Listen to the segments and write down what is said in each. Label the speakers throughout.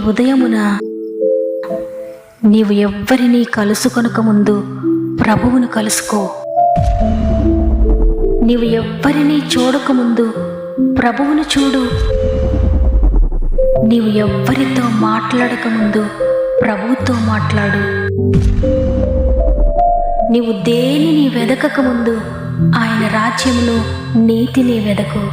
Speaker 1: ఉదయమున నీవు ఎవ్వరినీ కలుసుకొనక ముందు ప్రభువును కలుసుకో. నీవు ఎవ్వరినీ చూడకముందు ప్రభువును చూడు. నీవు ఎవ్వరితో మాట్లాడకముందు ప్రభువుతో మాట్లాడు. నీవు దేనిని వెదకకముందు ఆయన రాజ్యములో నీతిని వెదకు.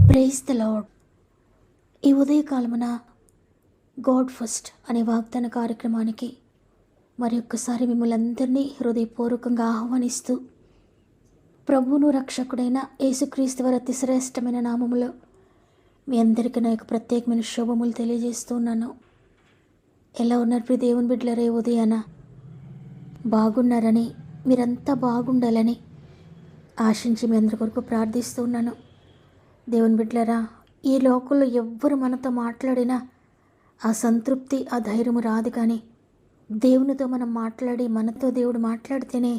Speaker 1: Praise the lord. ఈ ఉదయకాలమున గాడ్ ఫస్ట్ అనే వాగ్దాన కార్యక్రమానికి మరి ఒక్కసారి మిమ్మల్ని అందరినీ హృదయపూర్వకంగా ఆహ్వానిస్తూ ప్రభువును రక్షకుడైన యేసుక్రీస్తు వారి అతి శ్రేష్టమైన నామములో మీ అందరికీ నా యొక్క ప్రత్యేకమైన శుభములు తెలియజేస్తున్నాను. ఎలా ఉన్నారు ప్రియ దేవుని బిడ్డలారా? ఉదయాన బాగున్నారని, మీరంతా బాగుండాలని ఆశించి మీ అందరి కొరకు ప్రార్థిస్తున్నాను. దేవుని బిడ్డలారా, ఈ లోకంలో ఎవ్వరు మనతో మాట్లాడినా ఆ సంతృప్తి, ఆ ధైర్యము రాదు. కానీ దేవునితో మనం మాట్లాడి, మనతో దేవుడు మాట్లాడితేనే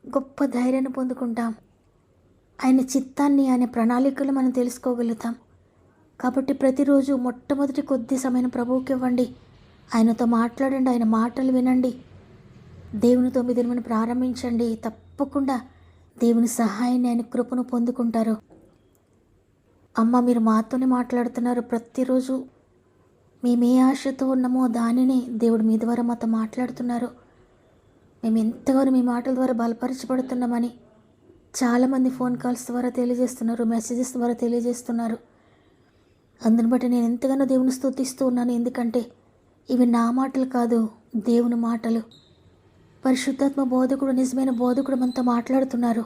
Speaker 1: గొప్ప ధైర్యాన్ని పొందుకుంటాం. ఆయన చిత్తాన్ని, ఆయన ప్రణాళికలు మనం తెలుసుకోగలుగుతాం. కాబట్టి ప్రతిరోజు మొట్టమొదటి కొద్ది సమయం ప్రభువుకి ఇవ్వండి. ఆయనతో మాట్లాడండి, ఆయన మాటలు వినండి. దేవునితో మీ దినమును ప్రారంభించండి. తప్పకుండా దేవుని సహాయాన్ని, ఆయన కృపను పొందుకుంటారు. అమ్మ, మీరు మాతోనే మాట్లాడుతున్నారు. ప్రతిరోజు మేము ఏ ఆశతో ఉన్నామో దానినే దేవుడు మీ ద్వారా మాతో మాట్లాడుతున్నారు. మేము ఎంతగానో మీ మాటల ద్వారా బలపరచబడుతున్నామని చాలామంది ఫోన్ కాల్స్ ద్వారా తెలియజేస్తున్నారు, మెసేజెస్ ద్వారా తెలియజేస్తున్నారు. అందుని బట్టి నేను ఎంతగానో దేవుని స్తుతిస్తూ ఉన్నాను. ఎందుకంటే ఇవి నా మాటలు కాదు, దేవుని మాటలు. పరిశుద్ధాత్మ బోధకుడు, నిజమైన బోధకుడు మనతో మాట్లాడుతున్నారు.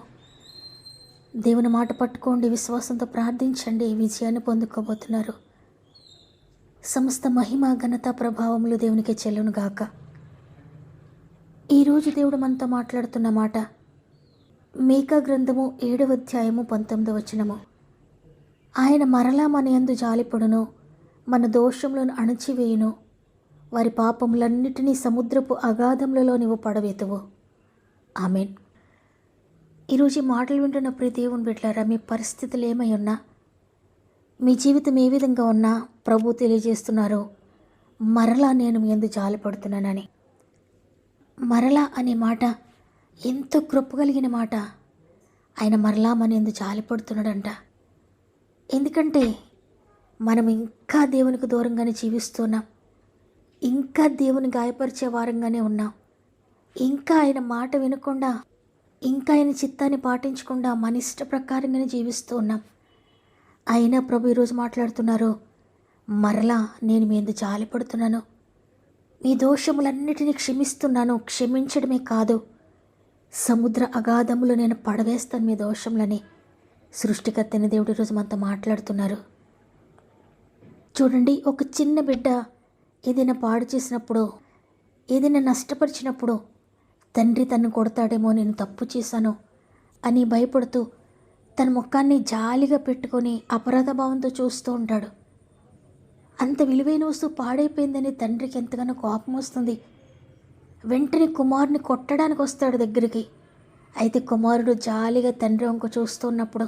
Speaker 1: దేవుని మాట పట్టుకోండి, విశ్వాసంతో ప్రార్థించండి, విజయాన్ని పొందుకోబోతున్నారు. సమస్త మహిమ, ఘనత, ప్రభావములు దేవునికే చెల్లును గాక. ఈరోజు దేవుడు మనతో మాట్లాడుతున్న మాట మీకా గ్రంథము 7వ అధ్యాయము 19వ వచనము. ఆయన మరలా మన యందు జాలిపడును, మన దోషములను అణచివేయును, వారి పాపములన్నిటినీ సముద్రపు అగాధములలో నీవు పడవేతువు. ఆమెన్. ఈరోజు ఈ మాటలు వింటున్న ప్రియ దేవుని బిడ్డలారా, మీ పరిస్థితులు ఏమై ఉన్నా, మీ జీవితం ఏ విధంగా ఉన్నా ప్రభు తెలియజేస్తున్నారు, మరలా నేను మీ యందు జాలిపడుతున్నానని. మరలా అనే మాట ఎంతో కృప కలిగిన మాట. ఆయన మరలా మన యందు జాలిపడుతున్నాడంట. ఎందుకంటే మనం ఇంకా దేవునికి దూరంగానే జీవిస్తున్నాం, ఇంకా దేవుని గాయపరిచే వారంగానే ఉన్నాం, ఇంకా ఆయన మాట వినకుండా, ఇంకా ఆయన చిత్తాన్ని పాటించకుండా మన ఇష్ట ప్రకారంగానే జీవిస్తూ ఉన్నాం. అయినా ప్రభు ఈరోజు మాట్లాడుతున్నారు, మరలా నేను మీ యందు జాలిపడుతున్నాను, మీ దోషములన్నిటినీ క్షమిస్తున్నాను. క్షమించడమే కాదు, సముద్ర అగాధములు నేను పడవేస్తాను మీ దోషములని సృష్టికర్తైన దేవుడు ఈరోజు మనతో మాట్లాడుతున్నారు. చూడండి, ఒక చిన్న బిడ్డ ఏదైనా పాడు చేసినప్పుడు, ఏదైనా నష్టపరిచినప్పుడు తండ్రి తను కొడతాడేమో, నేను తప్పు చేశాను అని భయపడుతూ తన ముఖాన్ని జాలిగా పెట్టుకొని అపరాధ భావంతో చూస్తూ ఉంటాడు. అంత విలువైన వస్తువు పాడైపోయిందని తండ్రికి ఎంతగానో కోపం వస్తుంది. వెంటనే కుమారుని కొట్టడానికి వస్తాడు దగ్గరికి. అయితే కుమారుడు జాలిగా తండ్రి వంక చూస్తున్నప్పుడు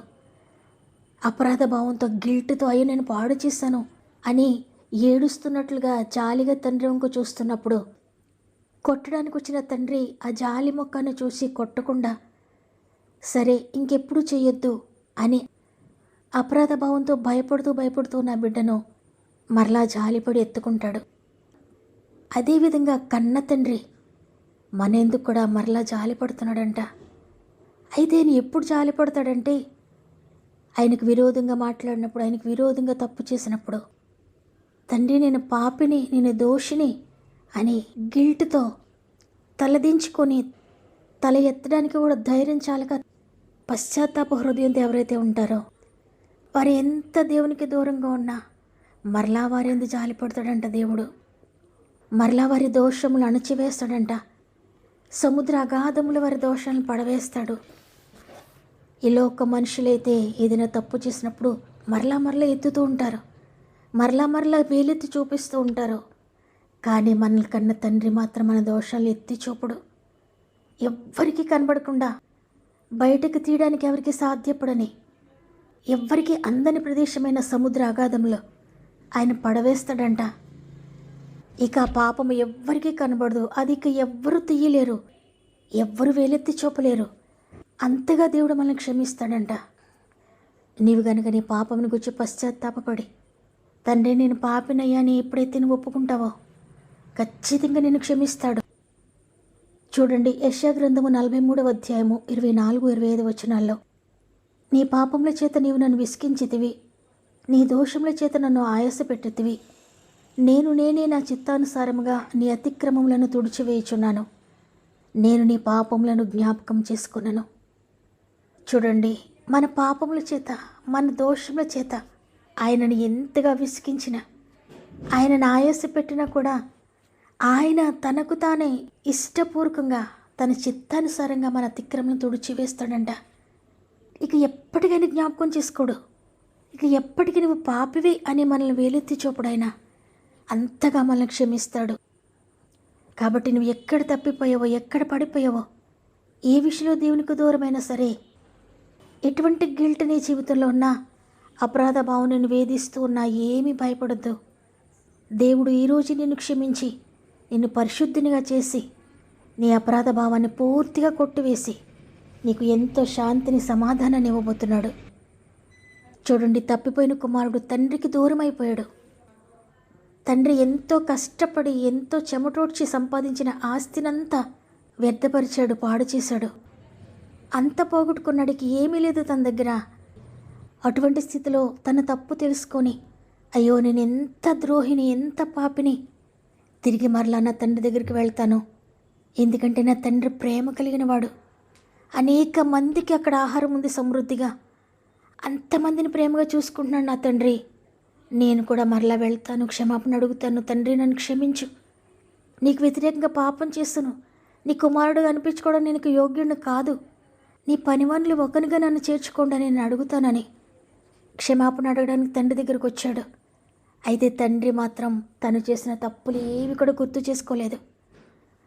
Speaker 1: అపరాధ భావంతో, గిల్ట్తో, అయ్యో నేను పాడు చేశాను అని ఏడుస్తున్నట్లుగా జాలిగా తండ్రి వంక చూస్తున్నప్పుడు కొట్టడానికి వచ్చిన తండ్రి ఆ జాలి మొక్కను చూసి కొట్టకుండా, సరే ఇంకెప్పుడు చేయొద్దు అని అపరాధ భావంతో భయపడుతూ నా బిడ్డను మరలా జాలిపడి ఎత్తుకుంటాడు. అదేవిధంగా కన్న తండ్రి మన ఎందుకు కూడా మరలా జాలిపడుతున్నాడంట. అయితే ఆయన ఎప్పుడు జాలిపడతాడంటే ఆయనకు విరోధంగా మాట్లాడినప్పుడు, ఆయనకు విరోధంగా తప్పు చేసినప్పుడు, తండ్రి నేను పాపిని, నేను దోషిని అని గిల్ట్తో తలదించుకొని తల ఎత్తడానికి కూడా ధైర్యం చాలక పశ్చాత్తాప హృదయంతో ఎవరైతే ఉంటారో వారు ఎంత దేవునికి దూరంగా ఉన్నా మరలా వారి ఎందుకు జాలిపడతాడంట దేవుడు. మరలా వారి దోషములు అణచివేస్తాడంట. సముద్ర అగాధములు వారి దోషాలను పడవేస్తాడు. ఈ లోక మనుషులైతే ఏదైనా తప్పు చేసినప్పుడు మరలా ఎత్తుతూ ఉంటారు, మరలా వేలెత్తి చూపిస్తూ ఉంటారు. కానీ మన కన్న తండ్రి మాత్రం మన దోషాలు ఎత్తి చూపుడు. ఎవ్వరికీ కనబడకుండా బయటకు తీయడానికి ఎవరికి సాధ్యపడని ఎవ్వరికీ అందని ప్రదేశమైన సముద్ర అగాధంలో ఆయన పడవేస్తాడంట. ఇక ఆ పాపము ఎవ్వరికీ కనబడదు, అది ఇక ఎవ్వరూ తీయలేరు, ఎవ్వరు వేలెత్తి చూపలేరు. అంతగా దేవుడు మనల్ని క్షమిస్తాడంట. నీవు గనుక నీ పాపమును గురించి పశ్చాత్తాపపడి, తండ్రి నేను పాపినయ్యా అని ఎప్పుడైతే నువ్వు ఒప్పుకుంటావో ఖచ్చితంగా నేను క్షమిస్తాడు. చూడండి, యెషయా గ్రంథము 43వ అధ్యాయము 24-25 వచనాల్లో, నీ పాపముల చేత నీవు నన్ను విసికించితివి, నీ దోషముల చేత నన్ను ఆయాసపెట్టితివి. నేనే నా చిత్తానుసారముగా నీ అతిక్రమములను తుడిచివేయుచున్నాను, నేను నీ పాపములను జ్ఞాపకం చేసుకున్నాను. చూడండి, మన పాపముల చేత, మన దోషముల చేత ఆయనను ఎంతగా విసికించినా, ఆయనను ఆయాసపెట్టినా కూడా ఆయన తనకు తానే ఇష్టపూర్వకంగా తన చిత్తానుసారంగా మన అతిక్రమను తుడిచివేస్తాడంట. ఇక ఎప్పటికైనా జ్ఞాపకం చేసుకోడు. ఇక ఎప్పటికీ నువ్వు పాపివి అని మనల్ని వేలెత్తి చూపుడైనా అంతగా మనల్ని క్షమిస్తాడు. కాబట్టి నువ్వు ఎక్కడ తప్పిపోయావో, ఎక్కడ పడిపోయావో, ఏ విషయంలో దేవునికి దూరమైనా సరే, ఎటువంటి గిల్ట్ నీ జీవితంలో ఉన్నా, అపరాధ భావం నిన్ను వేధిస్తూ ఉన్నా ఏమీ భయపడద్దు. దేవుడు ఈరోజు నిన్ను క్షమించి నిన్ను పరిశుద్ధినిగా చేసి నీ అపరాధ భావాన్ని పూర్తిగా కొట్టివేసి నీకు ఎంతో శాంతిని, సమాధానాన్ని ఇవ్వబోతున్నాడు. చూడండి, తప్పిపోయిన కుమారుడు తండ్రికి దూరం అయిపోయాడు. తండ్రి ఎంతో కష్టపడి, ఎంతో చెమటోడ్చి సంపాదించిన ఆస్తినంతా వ్యర్థపరిచాడు, పాడు చేశాడు. అంత పోగొట్టుకున్నాడికి ఏమీ లేదు తన దగ్గర. అటువంటి స్థితిలో తన తప్పు తెలుసుకొని, అయ్యో నేను ఎంత ద్రోహిని, ఎంత పాపిని, తిరిగి మరలా నా తండ్రి దగ్గరికి వెళ్తాను, ఎందుకంటే నా తండ్రి ప్రేమ కలిగిన వాడు, అనేక మందికి అక్కడ ఆహారం ఉంది సమృద్ధిగా, అంతమందిని ప్రేమగా చూసుకుంటున్నాడు నా తండ్రి, నేను కూడా మరలా వెళ్తాను, క్షమాపణ అడుగుతాను, తండ్రి నన్ను క్షమించు, నీకు వ్యతిరేకంగా పాపం చేస్తాను, నీ కుమారుడుగా అనిపించుకోవడం నేను యోగ్యుడిని కాదు, నీ పనివానులు ఒకరిగా నన్ను చేర్చుకోండి నేను అడుగుతానని క్షమాపణ అడగడానికి తండ్రి దగ్గరకు వచ్చాడు. అయితే తండ్రి మాత్రం తను చేసిన తప్పులు ఏవి కూడా గుర్తు చేసుకోలేదు.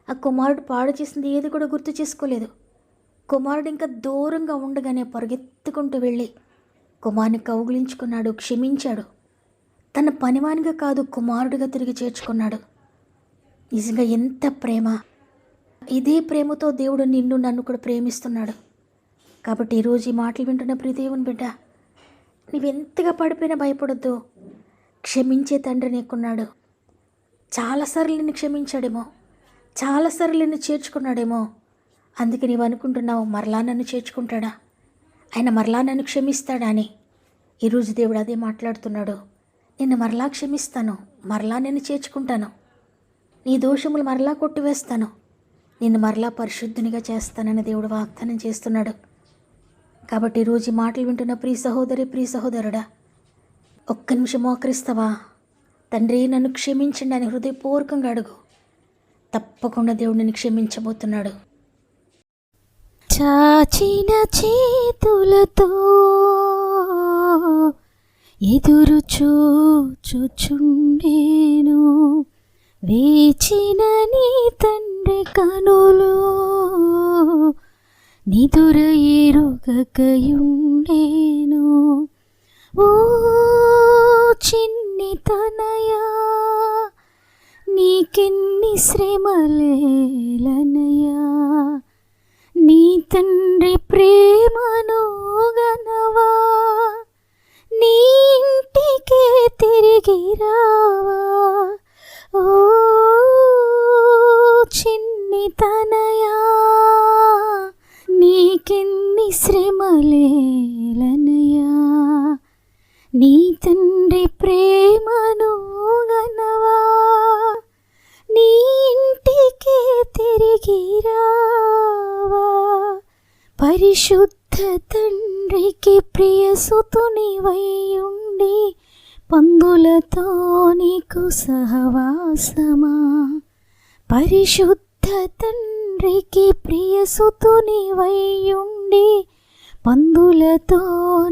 Speaker 1: ఆ కుమారుడు పాడు చేసింది ఏది కూడా గుర్తు చేసుకోలేదు. కుమారుడు ఇంకా దూరంగా ఉండగానే పరిగెత్తుకుంటూ వెళ్ళి కుమారుని కౌగిలించుకున్నాడు, క్షమించాడు. తన పనివానిగా కాదు, కుమారుడిగా తిరిగి చేర్చుకున్నాడు. నిజంగా ఎంత ప్రేమ! ఇదే ప్రేమతో దేవుడు నిన్ను, నన్ను కూడా ప్రేమిస్తున్నాడు. కాబట్టి ఈరోజు ఈ మాటలు వింటున్న ప్రియ దేవుని బిడ్డ, నువ్వెంతగా పడిపోయినా భయపడొద్దు. క్షమించే తండ్రి నీకున్నాడు. చాలాసార్లు నిన్ను క్షమించాడేమో, చాలాసార్లు నిన్ను చేర్చుకున్నాడేమో. అందుకే నీవు అనుకుంటున్నావు, మరలా నన్ను చేర్చుకుంటాడా, ఆయన మరలా నన్ను క్షమిస్తాడా అని. ఈరోజు దేవుడు అదే మాట్లాడుతున్నాడు. నిన్ను మరలా క్షమిస్తాను, మరలా నిన్ను చేర్చుకుంటాను, నీ దోషములు మరలా కొట్టివేస్తాను, నిన్ను మరలా పరిశుద్ధునిగా చేస్తానని దేవుడు వాగ్దానం చేస్తున్నాడు. కాబట్టి ఈరోజు ఈ మాటలు వింటున్న ప్రియ సహోదరి, ప్రియ సహోదరుడా, ఒక్క నిమిషం మోకరిస్తావా? తండ్రి నన్ను క్షమించండి అని హృదయపూర్వకంగా అడుగు. తప్పకుండా దేవుడు నిన్ను క్షమించబోతున్నాడు.
Speaker 2: చాచిన చేతులతో ఎదురు చూచుచుండేను, వేచిన నీ తండ్రి కనులు నిదుర ఎరుగకయుండేను. ఓ చిన్ని తనయా, నీకెన్ని శ్రమలేలనయా, నీ తండ్రి ప్రేమను గనవా, నీ ఇంటికే తిరిగి రావా. ఓ చిన్ని తనయా, నీకెన్ని శ్రమలేలనయా, నీ తండ్రి ప్రేమను గనవా, నీ ఇంటికే తిరిగి రావా. పరిశుద్ధ తండ్రికి ప్రియసుతునివై ఉండి పందులతో నీకు సహవాసమా. పరిశుద్ధ తండ్రికి ప్రియసుతునివై ఉండి పందులతో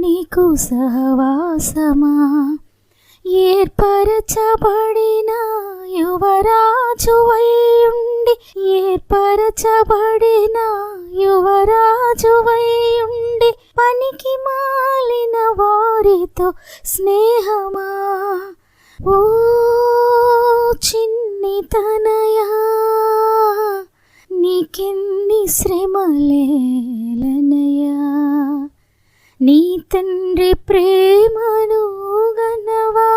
Speaker 2: నీకు సహవాసమా. ఏర్పరచబడిన యువరాజువై ఉండి, ఏర్పరచబడిన యువరాజువై ఉండి, పనికి మాలిన వారితో స్నేహమా ఓ చిన్ని తనయా నీకెన్ని శ్రమలేలనయా నీ తండ్రి ప్రేమను గనవా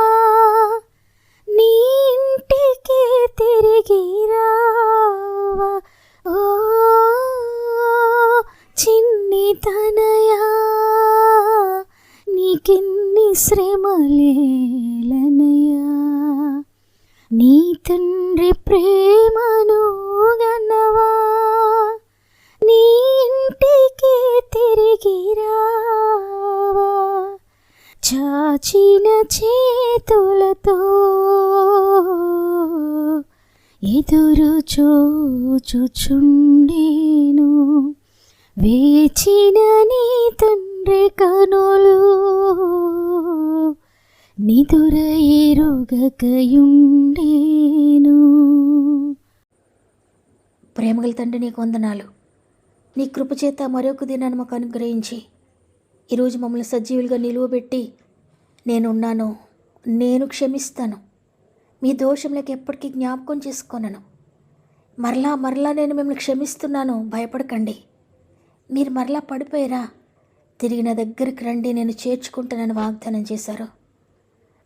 Speaker 2: నీ ఇంటికి తిరిగి రావా ఓ చిన్ని తనయా నీకెన్ని శ్రమలేలనయా నీ తండ్రి ప్రేమను గనవా నీ ఇంటికి తిరిగి రావా చాచిన చేతులతో ఎదురు చూచుచుండేను వేచిన నీ తండ్రి కనులు నిదుర ఎరుగకయుండేను.
Speaker 1: ప్రేమగల తండ్రి, నీకు వందనాలు. నీ కృపచేత మరొక దినాన్ని మాకు అనుగ్రహించి ఈరోజు మమ్మల్ని సజీవులుగా నిలువబెట్టి నేనున్నాను, నేను క్షమిస్తాను, మీ దోషంలోకి ఎప్పటికీ జ్ఞాపకం చేసుకోనను, మరలా నేను మిమ్మల్ని క్షమిస్తున్నాను, భయపడకండి, మీరు మరలా పడిపోయారా, తిరిగి నా దగ్గరికి రండి, నేను చేర్చుకుంటానని వాగ్దానం చేశారు.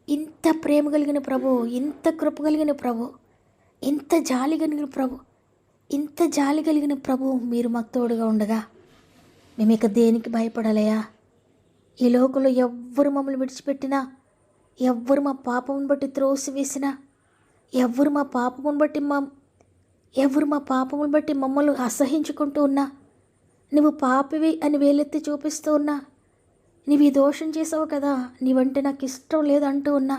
Speaker 1: ఇంత ప్రేమ కలిగిన ప్రభు, ఇంత కృప కలిగిన ప్రభు, ఇంత జాలి కలిగిన ప్రభు, ఇంత జాలి కలిగిన ప్రభు మీరు మాకు తోడుగా ఉండగా మేము ఇక దేనికి భయపడాలయా? ఈ లోకంలో ఎవ్వరు మమ్మల్ని విడిచిపెట్టినా, ఎవ్వరు మా పాపమును బట్టి త్రోసివేసినా, ఎవ్వరు మా పాపమును బట్టి మమ్మల్ని అసహించుకుంటూ ఉన్నా, నువ్వు పాపివి అని వేలెత్తి చూపిస్తూ ఉన్నా, నీవు ఈ దోషం చేసావు కదా, నీవంటే నాకు ఇష్టం లేదంటూ ఉన్నా,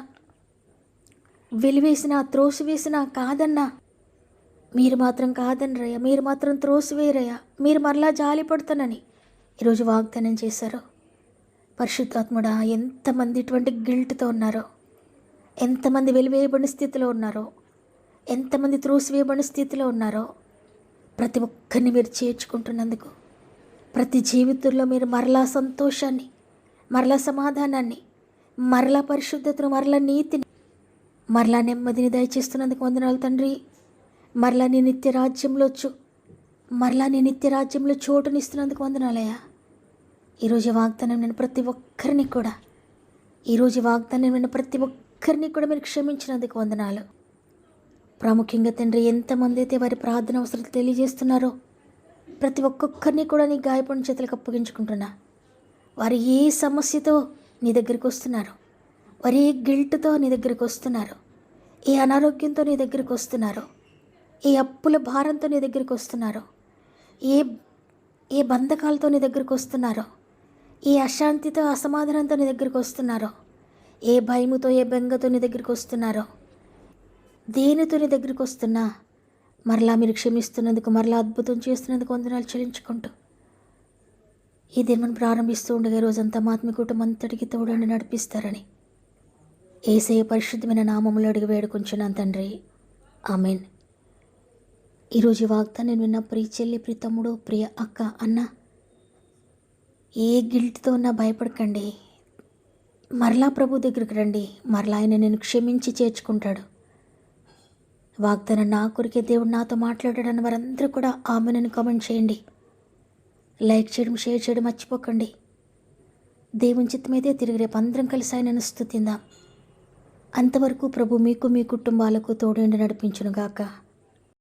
Speaker 1: వెలివేసినా త్రోసివేసినా కాదన్నా, మీరు మాత్రం కాదనరయ్యా, మీరు మాత్రం త్రోసివేయరయ్యా, మీరు మరలా జాలి పడుతానని ఈరోజు వాగ్దానం చేశారు. పరిశుద్ధాత్ముడా, ఎంతమంది ఇటువంటి గిల్ట్తో ఉన్నారో, ఎంతమంది వెలివేయబడిన స్థితిలో ఉన్నారో, ఎంతమంది త్రోసివేయబడిన స్థితిలో ఉన్నారో, ప్రతి ఒక్కరిని మీరు చేర్చుకుంటున్నందుకు, ప్రతి జీవితంలో మీరు మరలా సంతోషాన్ని, మరలా సమాధానాన్ని, మరలా పరిశుద్ధతను, మరలా నీతిని, మరలా నెమ్మదిని దయచేస్తున్నందుకు వందనాలు తండ్రి. మరలా నీ నిత్య రాజ్యంలో చోటునిస్తున్నందుకు వందనాలయ్యా. ఈరోజు వాగ్దానం నేను ప్రతి ఒక్కరిని కూడా మీరు క్షమించినందుకు వందనాలు. ప్రాముఖ్యంగా తండ్రి, ఎంతమంది అయితే వారి ప్రార్థన అవసరాలు తెలియజేస్తున్నారో ప్రతి ఒక్కొక్కరిని కూడా నీ గాయపడిన చేతులకు అప్పగించుకుంటున్నా. వారు ఏ సమస్యతో నీ దగ్గరికి వస్తున్నారు, వారు ఏ గిల్ట్తో నీ దగ్గరికి వస్తున్నారు, ఏ అనారోగ్యంతో నీ దగ్గరికి వస్తున్నారు, ఏ అప్పుల భారంతో నీ దగ్గరికి వస్తున్నారు, ఏ బంధకాలతో నీ దగ్గరికి వస్తున్నారో, ఏ అశాంతితో అసమాధానంతో నీ దగ్గరికి వస్తున్నారో, ఏ భయముతో ఏ బెంగతో నీ దగ్గరికి వస్తున్నారో, దేనితో నీ దగ్గరికి వస్తున్నా మరలా మీరు క్షమిస్తున్నందుకు, మరలా అద్భుతం చేస్తున్నందుకు వందనాలు చెల్లించుకుంటూ ఈ దినం ప్రారంభిస్తూ ఉండగా రోజంతా ఆత్మీయ కుటుంబం అంతటికి తోడండి నడిపిస్తారని యేసయ్య పరిశుద్ధమైన నామములో అడిగి వేడుకుంటున్నాను తండ్రి, ఆమెన్. ఈరోజు వాగ్దానం విన్న ప్రియ చెల్లి, ప్రియ తమ్ముడు, ప్రియ అక్క, అన్న, ఏ గిల్ట్తో ఉన్నా భయపడకండి, మరలా ప్రభు దగ్గరికి రండి, మరలా ఆయన నేను క్షమించి చేర్చుకుంటాడు. వాగ్దానం నా కొరికే దేవుడు నాతో మాట్లాడాడని వారందరూ కూడా ఆమెను కామెంట్ చేయండి, లైక్ చేయడం, షేర్ చేయడం మర్చిపోకండి. దేవుని చిత్తమైతే తిరిగి రేపు అందరం కలిసి ఆయనను స్తుతిందాం. అంతవరకు ప్రభు మీకు, మీ కుటుంబాలకు తోడేండి నడిపించునుగాక.